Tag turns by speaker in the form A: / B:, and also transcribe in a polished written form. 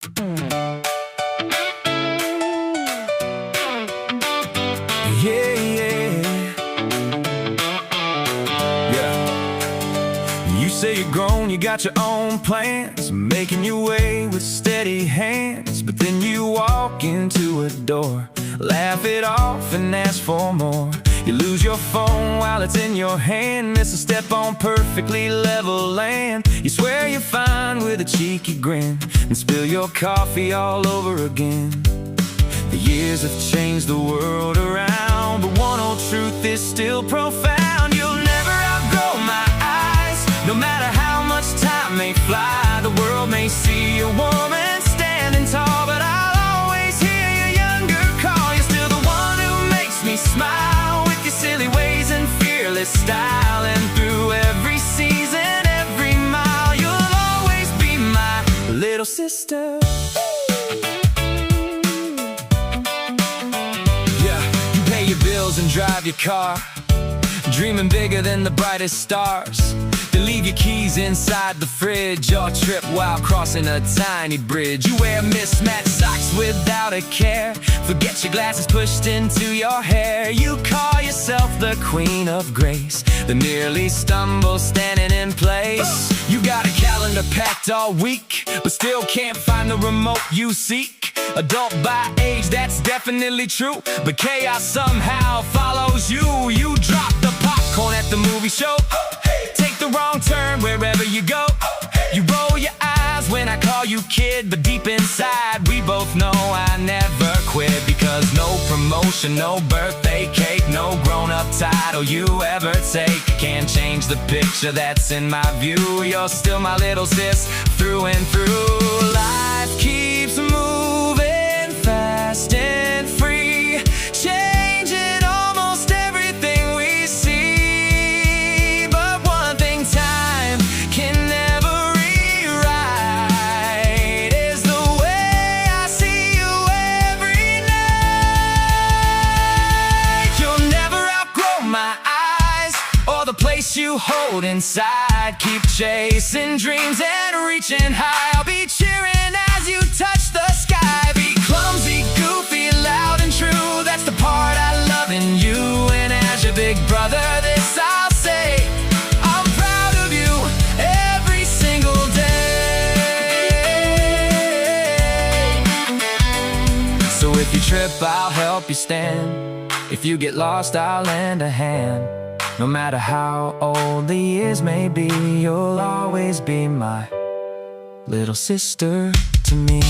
A: Yeah, yeah, yeah. You say you're grown, you got your own plans, making your way with steady hands. But then you walk into a door, laugh it off and ask for more. You lose your phone while it's in your hand, miss a step on perfectly level land. You swear you're fine with a cheeky grin, and spill your coffee all over again. The years have changed the world around, but one old truth is still profound. You'll never outgrow my eyes, no matter how much time may fly. The world may see a woman standing tall, but I'll always hear your younger call. You're still the one who makes me smile, with your silly ways and fearless style. And through every season, every mile, you'll always be my little sister. And drive your car, dreaming bigger than the brightest stars. Then leave your keys inside the fridge, or trip while crossing a tiny bridge. You wear mismatched socks without a care, forget your glasses pushed into your hair. You call yourself the queen of grace, then nearly stumble standing in place. You got a calendar packed all week, but still can't find the remote you seek. Adult by age, that's definitely true, but chaos somehow follows you. You drop the popcorn at the movie show, take the wrong turn wherever you go. You roll your eyes when I call you kid, but deep inside we both know I never quit. Because no promotion, no birthday cake, no grown-up title you ever take can change the picture that's in my view. You're still my little sis, through and through. Life keeps moving fast and free, changing almost everything we see. But one thing time can never rewrite is the way I see you every night. You'll never outgrow my eyes, or the place you hold inside. Keep chasing dreams and reaching high. I'll be cheering as you touch the sky. Be clumsy, goofy, loud and true, that's the part I love in you. And as your big brother, this I'll say, I'm proud of you every single day. So if you trip, I'll help you stand. If you get lost, I'll lend a hand. No matter how old the years may be, you'll always be my little sister to me.